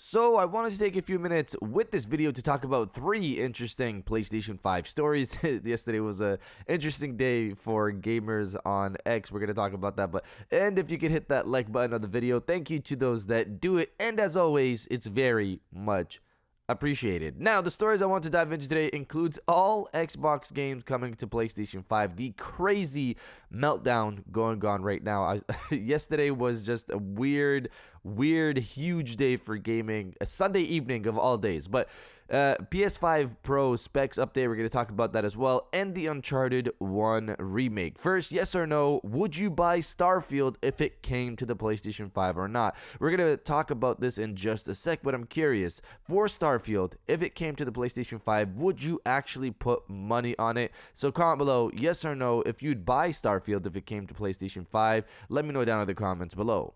So I wanted to take a few minutes with this video to talk about 3 interesting PlayStation 5 stories. Yesterday was a interesting day for gamers on X. We're going to talk about that. And if you could hit that like button on the video, thank you to those that do it. And as always, it's very much appreciated. Now, the stories I want to dive into today includes all Xbox games coming to PlayStation 5. The crazy meltdown going on right now. Yesterday was just a weird, huge day for gaming. A Sunday evening of all days. But PS5 Pro specs update, we're going to talk about that as well, and the Uncharted 1 remake. First, yes or no, would you buy Starfield if it came to the PlayStation 5 or not? We're going to talk about this in just a sec, but I'm curious, for Starfield, if it came to the PlayStation 5, would you actually put money on it? So comment below, yes or no, if you'd buy Starfield if it came to PlayStation 5. Let me know down in the comments below.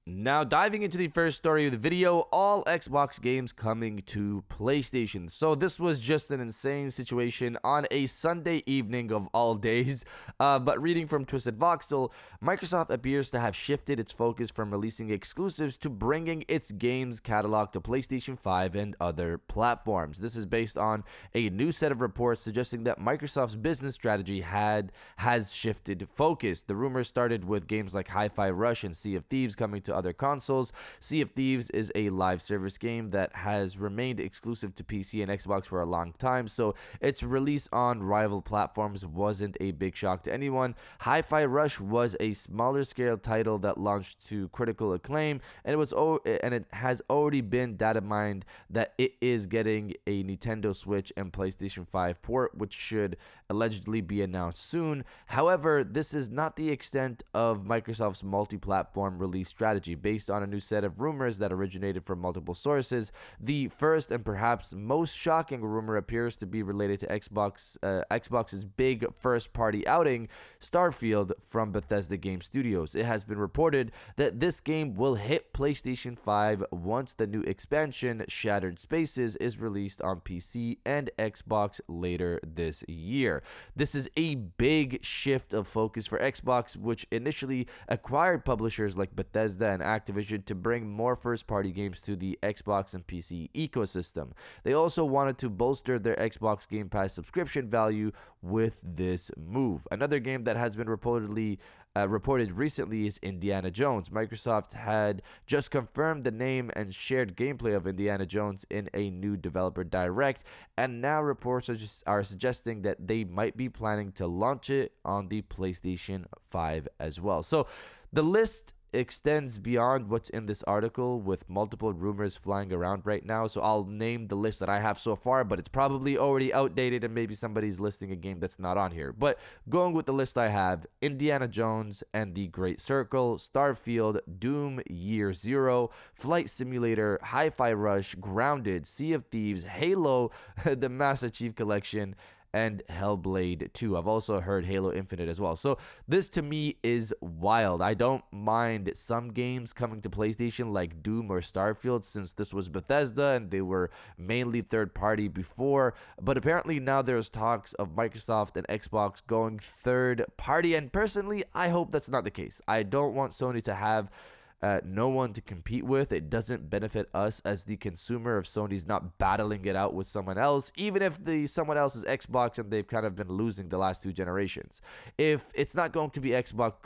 Now, diving into the first story of the video, all Xbox games coming to PlayStation. So this was just an insane situation on a Sunday evening of all days. But reading from Twisted Voxel, Microsoft appears to have shifted its focus from releasing exclusives to bringing its games catalog to PlayStation 5 and other platforms. This is based on a new set of reports suggesting that Microsoft's business strategy has shifted focus. The rumors started with games like Hifi Rush and Sea of Thieves coming to other consoles. Sea of Thieves is a live service game that has remained exclusive to PC and Xbox for a long time, so its release on rival platforms wasn't a big shock to anyone. Hi-Fi Rush was a smaller scale title that launched to critical acclaim, and it has already been data mined that it is getting a Nintendo Switch and PlayStation 5 port, which should allegedly be announced soon. However, this is not the extent of Microsoft's multi-platform release strategy. Based on a new set of rumors that originated from multiple sources, the first and perhaps most shocking rumor appears to be related to Xbox's big first-party outing, Starfield, from Bethesda Game Studios. It has been reported that this game will hit PlayStation 5 once the new expansion, Shattered Spaces, is released on PC and Xbox later this year. This is a big shift of focus for Xbox, which initially acquired publishers like Bethesda and Activision to bring more first-party games to the Xbox and PC ecosystem. They also wanted to bolster their Xbox Game Pass subscription value with this move. Another game that has been reported recently is Indiana Jones. Microsoft had just confirmed the name and shared gameplay of Indiana Jones in a new developer direct, and now reports are suggesting that they might be planning to launch it on the PlayStation 5 as well. So the list extends beyond what's in this article, with multiple rumors flying around right now. So I'll name the list that I have so far, but it's probably already outdated and maybe somebody's listing a game that's not on here. But going with the list I have: Indiana Jones and the Great Circle, Starfield, Doom Year Zero, Flight Simulator, Hi-Fi Rush, Grounded, Sea of Thieves, Halo, the Master Chief Collection, and Hellblade 2. I've also heard Halo Infinite as well. So this to me is wild. I don't mind some games coming to PlayStation like Doom or Starfield, since this was Bethesda and they were mainly third party before. But apparently now there's talks of Microsoft and Xbox going third party. And personally, I hope that's not the case. I don't want Sony to have no one to compete with. It doesn't benefit us as the consumer if Sony's not battling it out with someone else, even if someone else is Xbox and they've kind of been losing the last 2 generations. If it's not going to be Xbox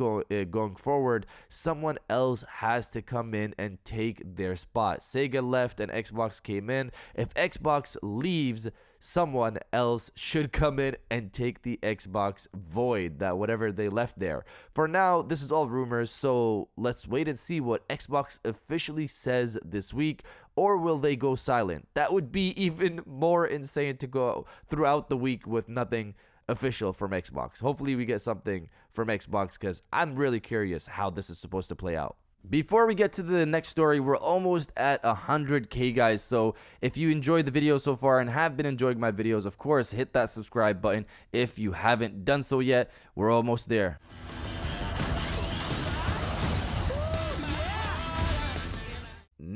going forward, someone else has to come in and take their spot. Sega left and Xbox came in. If Xbox leaves, someone else should come in and take the Xbox void, that whatever they left there. For now, this is all rumors, so let's wait and see what Xbox officially says this week. Or will they go silent? That would be even more insane to go throughout the week with nothing official from Xbox. Hopefully we get something from Xbox, because I'm really curious how this is supposed to play out. Before we get to the next story, we're almost at 100K, guys. So if you enjoyed the video so far and have been enjoying my videos, of course, hit that subscribe button if you haven't done so yet. We're almost there.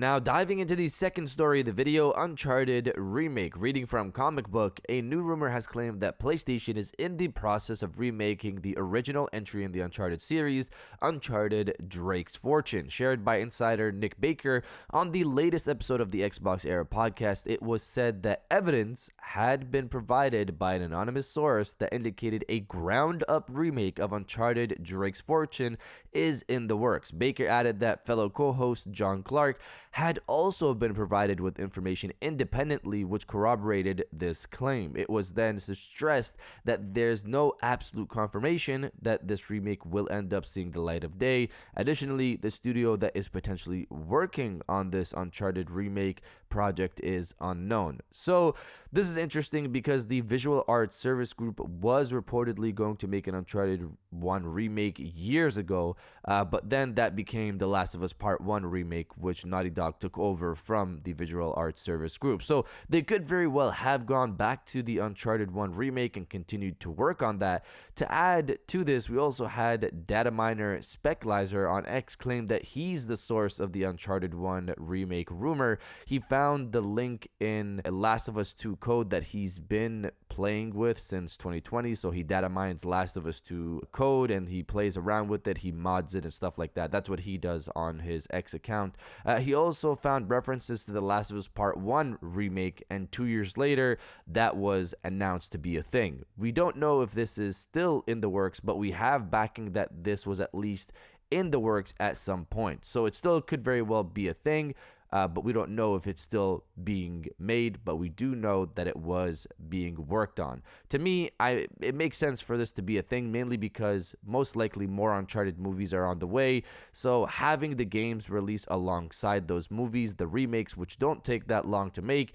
Now, diving into the second story of the video, Uncharted Remake. Reading from Comic Book, a new rumor has claimed that PlayStation is in the process of remaking the original entry in the Uncharted series, Uncharted Drake's Fortune. Shared by insider Nick Baker on the latest episode of the Xbox Era podcast, it was said that evidence had been provided by an anonymous source that indicated a ground-up remake of Uncharted Drake's Fortune is in the works. Baker added that fellow co-host John Clark had also been provided with information independently which corroborated this claim. It was then stressed that there's no absolute confirmation that this remake will end up seeing the light of day. Additionally, the studio that is potentially working on this Uncharted remake project is unknown. So this is interesting because the Visual Arts Service Group was reportedly going to make an Uncharted 1 remake years ago, but then that became The Last of Us Part 1 remake, which Naughty Dog took over from the Visual Arts Service Group. So they could very well have gone back to the Uncharted 1 remake and continued to work on that. To add to this, we also had data miner Speclizer on X claim that he's the source of the Uncharted 1 remake rumor. He found the link in Last of Us 2 code that he's been playing with since 2020. So he data mines Last of Us 2 code and he plays around with it, he mods it and stuff like that. That's what he does on his X account. He also found references to the Last of Us Part 1 remake, and 2 years later that was announced to be a thing. We don't know if this is still in the works, but we have backing that this was at least in the works at some point. So it still could very well be a thing. But we don't know if it's still being made, but we do know that it was being worked on. To me, it makes sense for this to be a thing, mainly because most likely more Uncharted movies are on the way. So having the games released alongside those movies, the remakes, which don't take that long to make,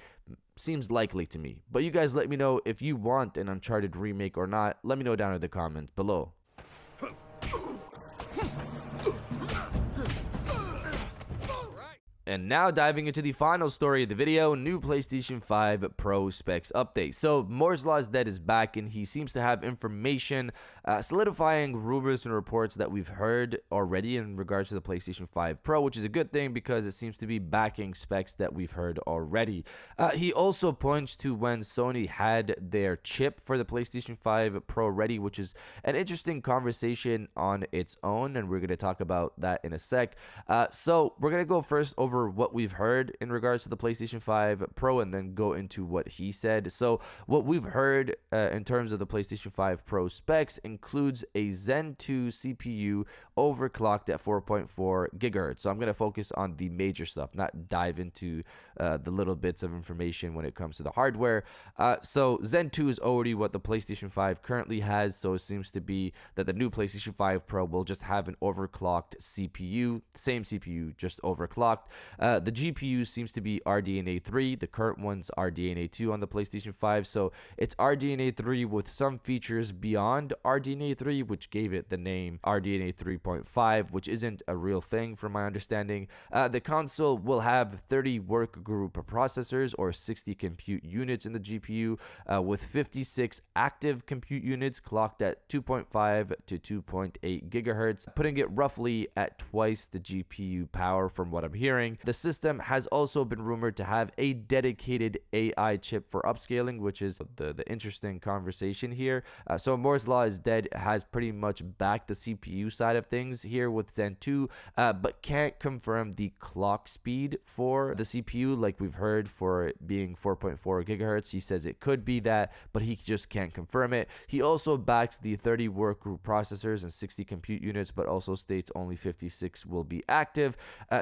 seems likely to me. But you guys let me know if you want an Uncharted remake or not. Let me know down in the comments below. And now diving into the final story of the video, new PlayStation 5 Pro specs update. So Moore's Law is Dead is back, and he seems to have information solidifying rumors and reports that we've heard already in regards to the PlayStation 5 Pro, which is a good thing because it seems to be backing specs that we've heard already. He also points to when Sony had their chip for the PlayStation 5 Pro ready, which is an interesting conversation on its own, and we're going to talk about that in a sec. So we're going to go first over what we've heard in regards to the PlayStation 5 Pro and then go into what he said. So what we've heard in terms of the PlayStation 5 Pro specs includes a Zen 2 CPU overclocked at 4.4 gigahertz. So I'm going to focus on the major stuff, not dive into the little bits of information when it comes to the hardware. So Zen 2 is already what the PlayStation 5 currently has, so it seems to be that the new PlayStation 5 Pro will just have an overclocked CPU, same CPU, just overclocked. The GPU seems to be RDNA 3. The current one's RDNA 2 on the PlayStation 5. So it's RDNA 3 with some features beyond RDNA 3, which gave it the name RDNA 3.5, which isn't a real thing from my understanding. The console will have 30 workgroup processors or 60 compute units in the GPU, with 56 active compute units clocked at 2.5 to 2.8 gigahertz, putting it roughly at twice the GPU power from what I'm hearing. The system has also been rumored to have a dedicated AI chip for upscaling, which is the interesting conversation here. So Moore's Law is Dead has pretty much backed the CPU side of things here with Zen 2, but can't confirm the clock speed for the CPU like we've heard for it being 4.4 gigahertz. He says it could be that, but he just can't confirm it. He also backs the 30 workgroup processors and 60 compute units, but also states only 56 will be active.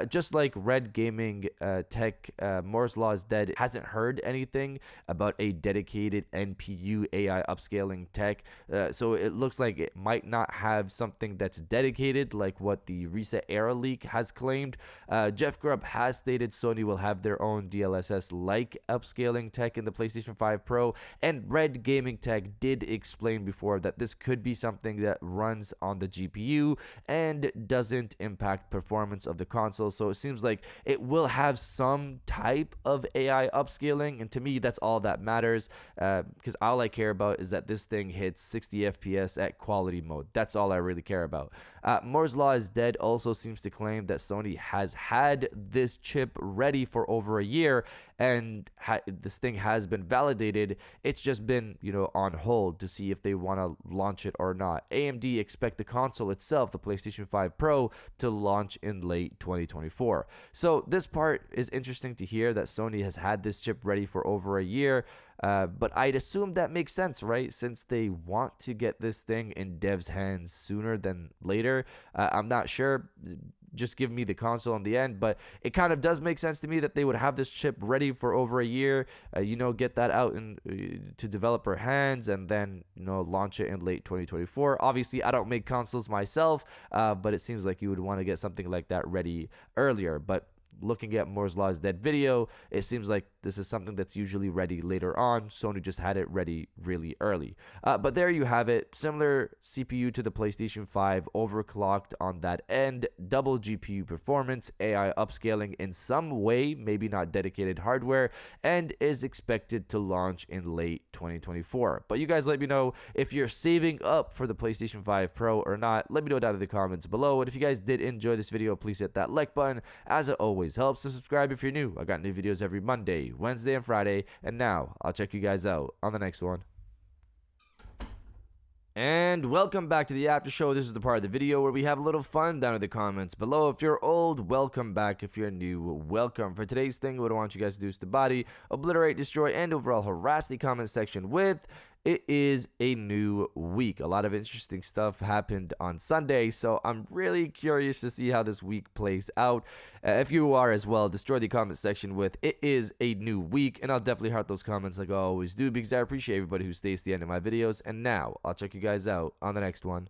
Just like Red Gaming Tech, Moore's Law is Dead hasn't heard anything about a dedicated NPU AI upscaling tech, so it looks like it might not have something that's dedicated like what the Reset Era leak has claimed. Jeff Grubb has stated Sony will have their own DLSS like upscaling tech in the PlayStation 5 Pro, and Red Gaming Tech did explain before that this could be something that runs on the GPU and doesn't impact performance of the console. So it seems like it will have some type of AI upscaling, and to me that's all that matters, because all I care about is that this thing hits 60 FPS at quality mode. That's all I really care about. Moore's Law is Dead also seems to claim that Sony has had this chip ready for over a year, and this thing has been validated. It's just been, on hold to see if they want to launch it or not. AMD expect the console itself, the PlayStation 5 Pro, to launch in late 2024. So this part is interesting to hear, that Sony has had this chip ready for over a year. But I'd assume that makes sense, right? Since they want to get this thing in devs' hands sooner than later. I'm not sure. Just give me the console in the end, but it kind of does make sense to me that they would have this chip ready for over a year, get that out to developer hands, and then launch it in late 2024. Obviously I don't make consoles myself, but it seems like you would want to get something like that ready earlier. But looking at Moore's Law's Dead video, it seems like this is something that's usually ready later on. Sony just had it ready really early. But there you have it. Similar CPU to the PlayStation 5, overclocked on that end, double GPU performance, AI upscaling in some way, maybe not dedicated hardware, and is expected to launch in late 2024. But you guys let me know if you're saving up for the PlayStation 5 Pro or not. Let me know down in the comments below. And if you guys did enjoy this video, please hit that like button. As it always helps, to subscribe if you're new. I got new videos every Monday, Wednesday, and Friday. And now I'll check you guys out on the next one. And welcome back to the after show. This is the part of the video where we have a little fun down in the comments below. If you're old, welcome back. If you're new, welcome. For today's thing, what I want you guys to do is to body, obliterate, destroy, and overall harass the comment section with "It is a new week." A lot of interesting stuff happened on Sunday, so I'm really curious to see how this week plays out. If you are as well, destroy the comment section with "It is a new week," and I'll definitely heart those comments like I always do, because I appreciate everybody who stays to the end of my videos. And now I'll check you guys out on the next one.